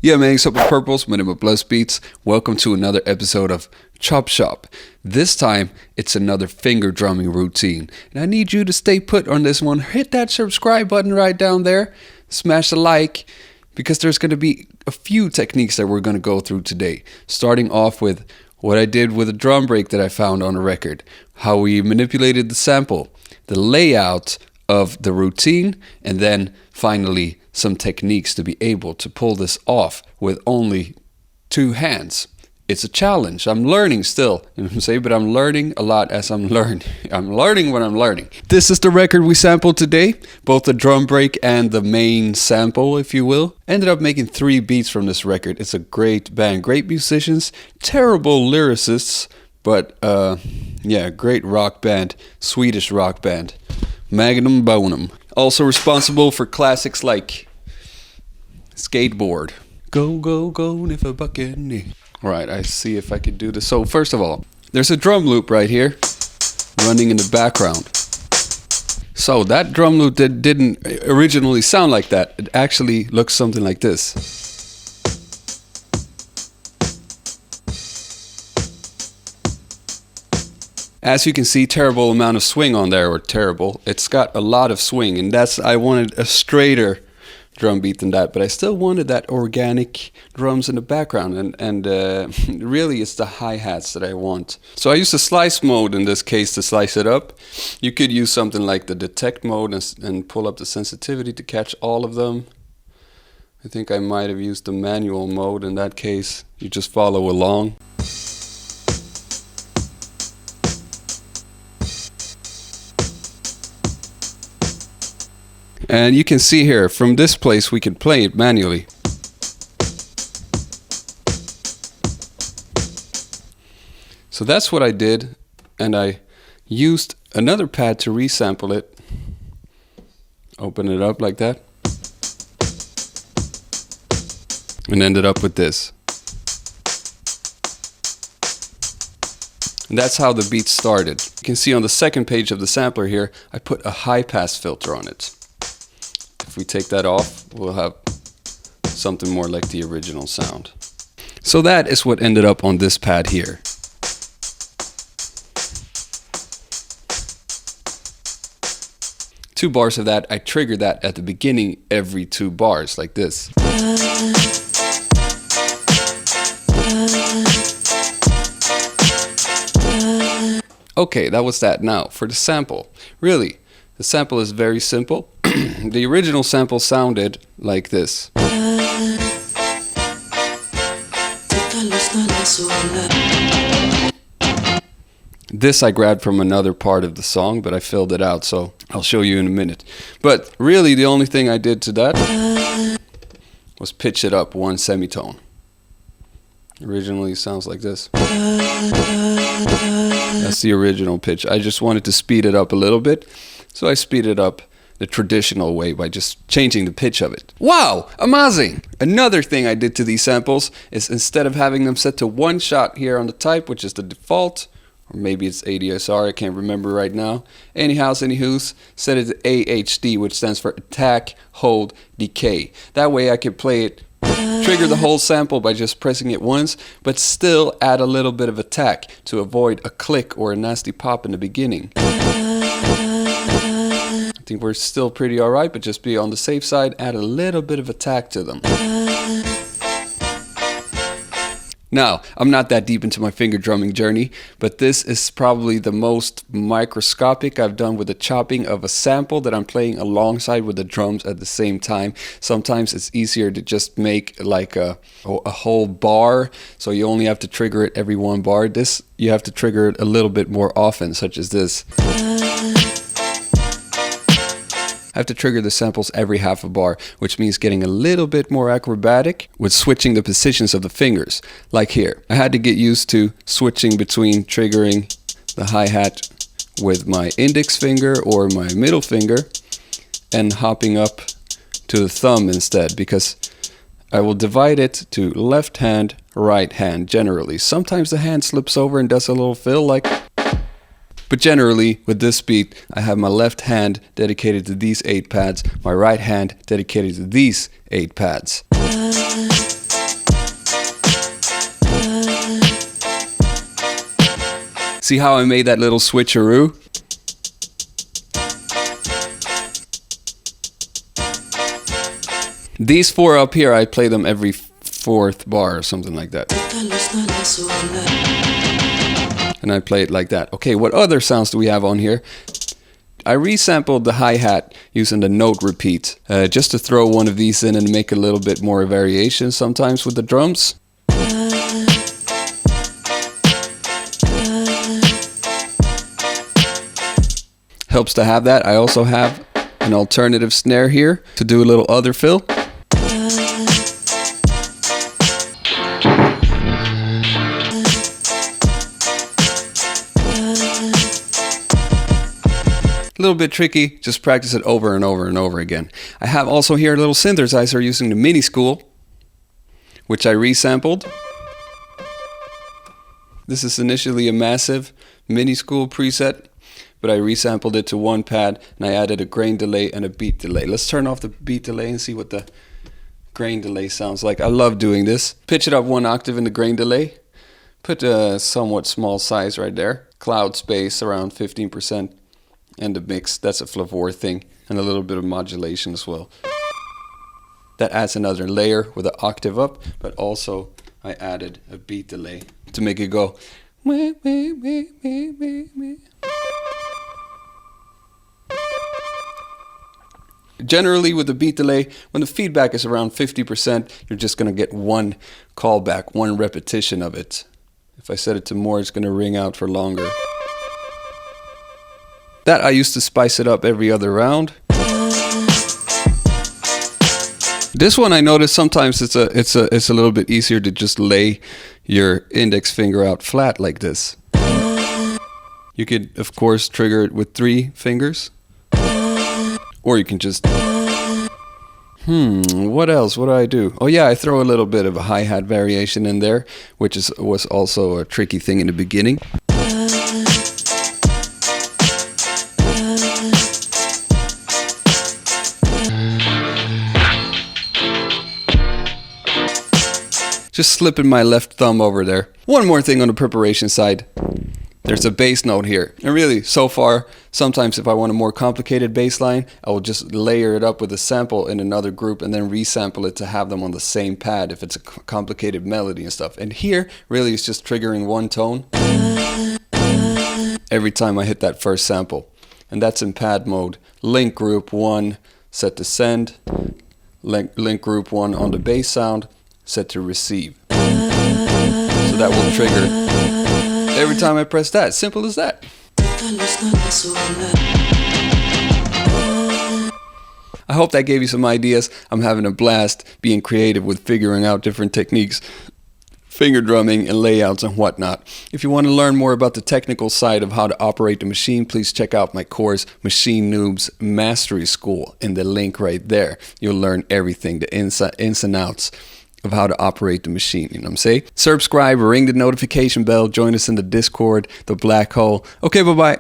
Yeah, man, what's up with Purples? My name is Bless Beats. Welcome to another episode of Chop Shop. This time, it's another finger drumming routine. And I need you to stay put on this one. Hit that subscribe button right down there. Smash the like, because there's going to be a few techniques that we're going to go through today. Starting off with what I did with a drum break that I found on a record. How we manipulated the sample. The layout of the routine. And then, finally, some techniques to be able to pull this off with only two hands. It's a challenge. I'm learning still, you know what I'm saying? But I'm learning a lot as I'm learning. I'm learning when I'm learning. This is the record we sampled today, both the drum break and the main sample, if you will. Ended up making 3 beats from this record. It's a great band, great musicians, terrible lyricists, but yeah, great rock band, Swedish rock band, Magnum Bonum. Also responsible for classics like Skateboard. Go, go, go, if a bucket. Right, I see if I could do this. So first of all, there's a drum loop right here running in the background. So that drum loop that didn't originally sound like that. It actually looks something like this. As you can see, terrible amount of swing on there, or terrible. It's got a lot of swing, and I wanted a straighter drum beat than that, but I still wanted that organic drums in the background, and really it's the hi-hats that I want. So I used the slice mode in this case to slice it up. You could use something like the detect mode and pull up the sensitivity to catch all of them. I think I might have used the manual mode in that case. You just follow along. And you can see here, from this place we can play it manually. So that's what I did, and I used another pad to resample it. Open it up like that. And ended up with this. And that's how the beat started. You can see on the second page of the sampler here, I put a high pass filter on it. If we take that off, we'll have something more like the original sound. So that is what ended up on this pad here. Two bars of that, I trigger that at the beginning every 2 bars, like this. Okay, that was that. Now, for the sample. Really, the sample is very simple. The original sample sounded like this. This I grabbed from another part of the song, but I filled it out, so I'll show you in a minute. But really, the only thing I did to that was pitch it up 1 semitone. Originally it sounds like this. That's the original pitch. I just wanted to speed it up a little bit, so I speed it up the traditional way by just changing the pitch of it. Wow, amazing! Another thing I did to these samples is, instead of having them set to 1 shot here on the type, which is the default, or maybe it's ADSR, I can't remember right now. Anywho's, set it to AHD, which stands for attack, hold, decay. That way I can play it, trigger the whole sample by just pressing it once, but still add a little bit of attack to avoid a click or a nasty pop in the beginning. I think we're still pretty alright, but just be on the safe side, add a little bit of attack to them. Now, I'm not that deep into my finger drumming journey, but this is probably the most microscopic I've done with the chopping of a sample that I'm playing alongside with the drums at the same time. Sometimes it's easier to just make like a whole bar, so you only have to trigger it every 1 bar. This, you have to trigger it a little bit more often, such as this. I have to trigger the samples every half a bar, which means getting a little bit more acrobatic with switching the positions of the fingers. Like here, I had to get used to switching between triggering the hi-hat with my index finger or my middle finger and hopping up to the thumb instead, because I will divide it to left hand, right hand generally. Sometimes the hand slips over and does a little fill like, but generally with this beat I have my left hand dedicated to these 8 pads, my right hand dedicated to these 8 pads. See how I made that little switcheroo? These 4 up here, I play them every 4th bar or something like that. And I play it like that. Okay, what other sounds do we have on here? I resampled the hi-hat using the note repeat, just to throw one of these in and make a little bit more variation sometimes with the drums. Helps to have that. I also have an alternative snare here to do a little other fill. A little bit tricky, just practice it over and over and over again. I have also here a little synthesizer using the Mini School, which I resampled. This is initially a massive Mini School preset, but I resampled it to 1 pad and I added a grain delay and a beat delay. Let's turn off the beat delay and see what the grain delay sounds like. I love doing this. Pitch it up 1 octave in the grain delay. Put a somewhat small size right there. Cloud space around 15%. And the mix, that's a flavor thing. And a little bit of modulation as well. That adds another layer with an octave up, but also I added a beat delay to make it go. Generally with the beat delay, when the feedback is around 50%, you're just going to get 1 callback, 1 repetition of it. If I set it to more, it's going to ring out for longer. That I used to spice it up every other round. This one I noticed sometimes it's a little bit easier to just lay your index finger out flat like this. You could of course trigger it with 3 fingers. Or you can just what else? What do I do? Oh yeah, I throw a little bit of a hi-hat variation in there, which was also a tricky thing in the beginning. Just slipping my left thumb over there. One more thing on the preparation side. There's a bass note here. And really, so far, sometimes if I want a more complicated bass line, I will just layer it up with a sample in another group and then resample it to have them on the same pad if it's a complicated melody and stuff. And here, really, it's just triggering 1 tone every time I hit that first sample. And that's in pad mode. Link group 1, set to send. Link group 1 on the bass sound, set to receive. So that will trigger every time I press that. Simple as that. I hope that gave you some ideas. I'm having a blast being creative with figuring out different techniques, finger drumming and layouts and whatnot. If you want to learn more about the technical side of how to operate the machine, please check out my course, Machine Noobs Mastery School, in the link right there. You'll learn everything, the ins and outs of how to operate the machine, you know what I'm saying? Subscribe, ring the notification bell, join us in the Discord, the black hole. Okay, bye-bye.